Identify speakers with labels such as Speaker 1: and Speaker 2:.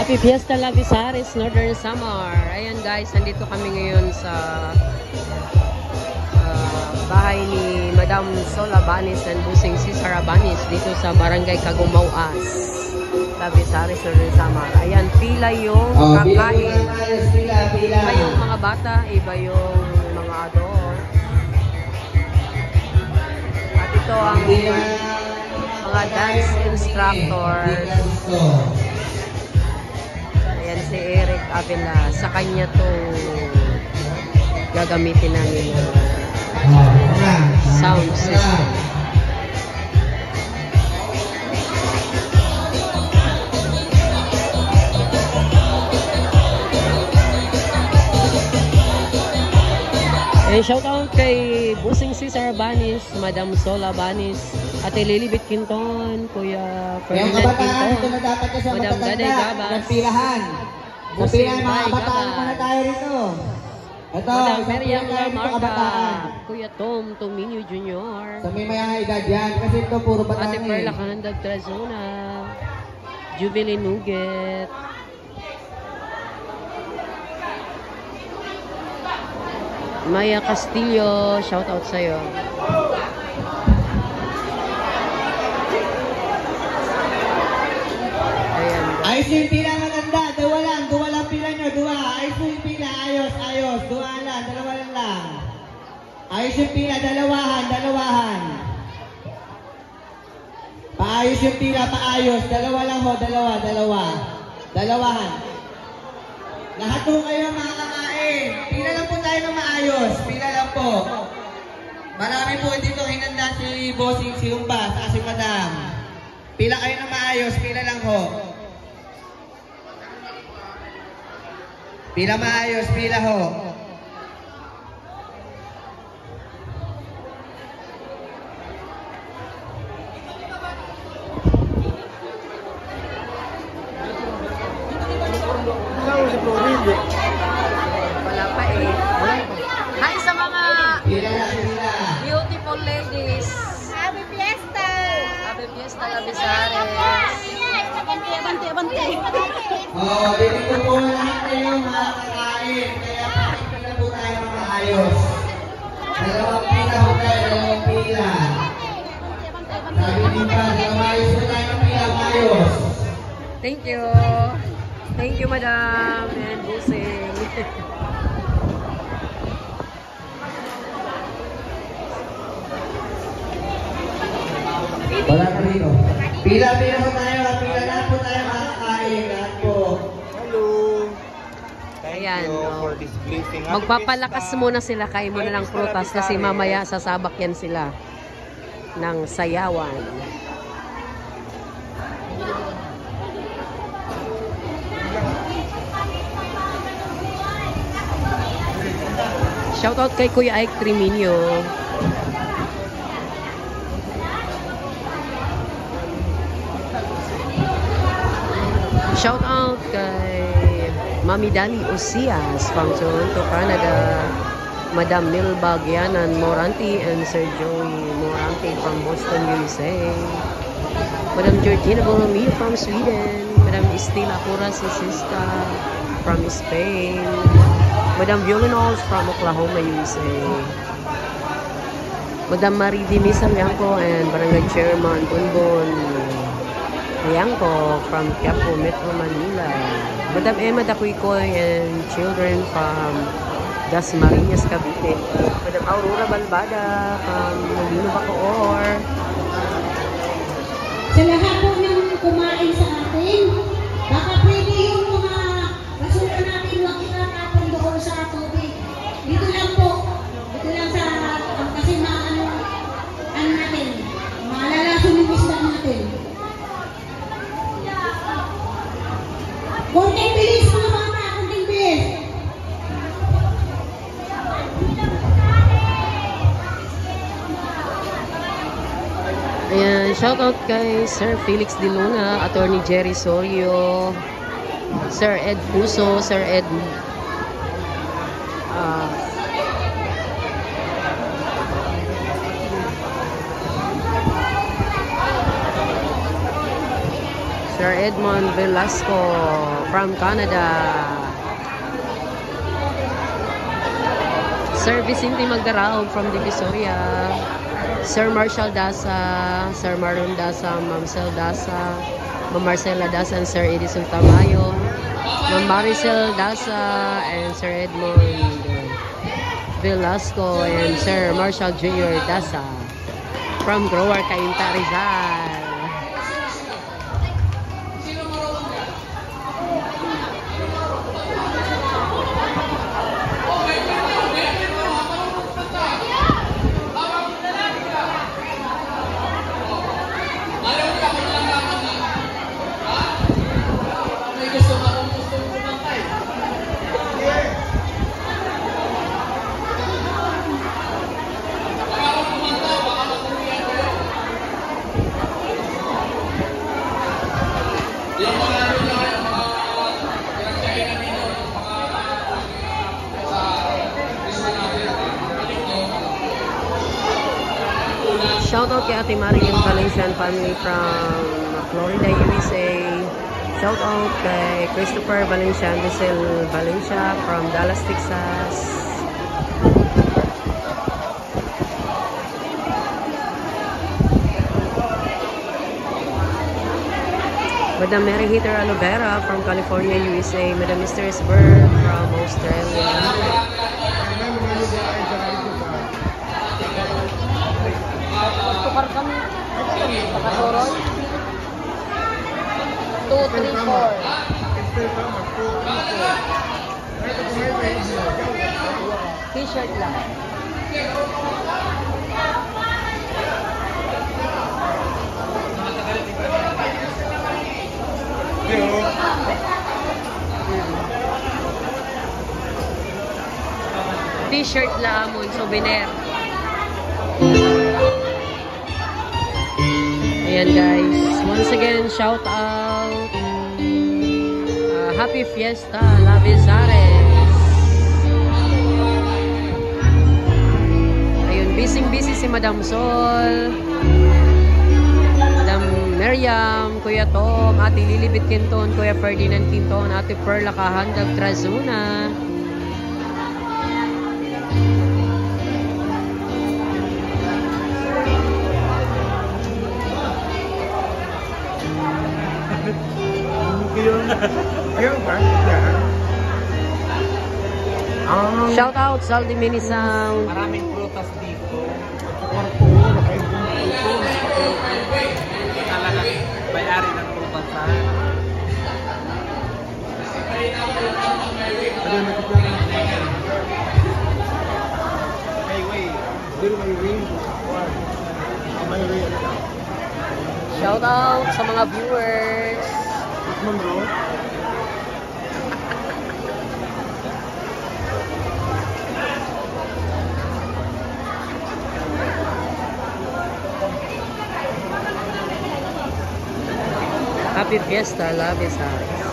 Speaker 1: Happy Fiesta Lavisaris, Northern Samar. Ayan guys, nandito kami ngayon sa bahay ni Madam Sola Banis and Busing Cesar Banis dito sa Barangay Kagumawas, Lavisaris, Northern Samar. Ayan, pila yung kakain. Iba yung mga bata, iba yung mga adult. At ito ang mga dance instructors. Ayan si Eric Avila. Sa kanya to gagamitin namin sound system. And shout out kay Busing Cesar Banis, Madam Sola Banis, Ate Lilibet Quinton, Kuya Ferdinand Quinton, Madam Daday Gabas,
Speaker 2: Napilahan mga kabataan muna tayo rito. Ito,
Speaker 1: Madam Meriam Lamarca, Kuya Tom Tominio Jr.
Speaker 2: Sa may mayang edad yan, kasi ito puro bataan.
Speaker 1: Ate Perla Canandag Trazona, Jubilee Nuget, Maya Castillo, shout out sa'yo. Ayan.
Speaker 2: Ayos yung pila maganda, dua lang pila nyo, dua. Ayos yung pila, ayos, dua lang, dalawa lang. Ayos yung pila, dalawahan. Paayos yung pila, paayos, dalawa lang ho, dalawahan. Lahat po kayo mga kakain. Pila lang po tayo ng maayos. Pila lang po. Marami po dito hinanda si Bossing, si Umba, sa si Madam. Pila kayo ng maayos. Pila lang ho. Pila maayos. Pila ho.
Speaker 1: Wala pa eh. Hi sa mga beautiful ladies.
Speaker 3: Happy Fiesta!
Speaker 1: Happy Fiesta Lavisaris.
Speaker 3: Bante.
Speaker 2: Oh, dito po lahat kayo mga kakain. Kaya pakipila po tayo ng maayos. Dalawang pila. Sabi din pa, maayos po tayo ng pila, maayos.
Speaker 1: Thank you. Thank you, Madam and Busing.
Speaker 2: Wala ka rito. Pila po tayo. Pila na po tayo makakain. Lahat po.
Speaker 4: Hello. Thank
Speaker 1: Ayan,
Speaker 4: you
Speaker 1: oh.
Speaker 4: for this blessing. Happy
Speaker 1: Magpapalakas
Speaker 4: Fiesta.
Speaker 1: muna sila. Kain muna ng prutas kasi mamaya sasabak yan sila ng sayawan. Shoutout kay Kuya Ike Triminio. Shoutout kay Mami Dali Osias from Toronto, Canada. Madam Milba Gianan Moranti and Sir Joey Moranti from Boston, USA. Madam Georgina Borromeo from Sweden. Madam Estela Curas Sista from Spain. Madam Violinols from Oklahoma, USA. Madam Marie Dimisa Liangco and Barangay Chairman Bunbon Liangco from Quiapo, Metro Manila. Madam Emma Dacuicoy and children from Dasmariñas, Cavite. Madam Aurora Balbada from Molino, Bacoor.
Speaker 3: Sa lahat po ng kumain sa atin, baka pwede yung mga basura natin wag itatapon doon sa tubig. Dito lang po. Dito lang sa kasi ano natin. Malalason yung isda natin. Konting bilis mga bata, konting bilis.
Speaker 1: Ayan, shoutout kay Sir Felix De Luna, Attorney Jerry Sorio, Sir Ed Puso, Sir Ed Sir Edmond Velasco from Canada. Sir Vicente Magdaraog from Divisoria. Sir Marshall Dasa, Sir Marlon Dasa, Ma'am Sel Dasa, Ma'am Marcela Dasa, and Sir Edison Tamayo, Ma'am Maricel Dasa, and Sir Edmond Velasco, and Sir Marshall Jr. Dasa from Grower Cainta Rizal. Shout out kay Ate Marian Valencian family from Florida, USA. Shout out kay Christopher Valencian, Giselle Valencia from Dallas, Texas. Madam Mary Heather Alovera from California, USA. Madam Mr. Esberg from Australia.
Speaker 3: Tukar kami. Pakasoroy. 2, 3, 4. T-shirt lang.
Speaker 1: T-shirt lang mo, souvenir. Ayan guys, once again, shout out. Happy Fiesta, La Besares. Ayun, busy si Madam Sol, Madam Miriam, Kuya Tom, Ate Lilibet Quinton, Kuya Ferdinand Quinton, Ate Perla Kahandag Trazuna. Shout out Saldi Mini Sound.
Speaker 4: Maraming prutas dito. Talaga, bayari ng prutas.
Speaker 1: Shout out sa mga viewers. Happy Fiesta, La Besares.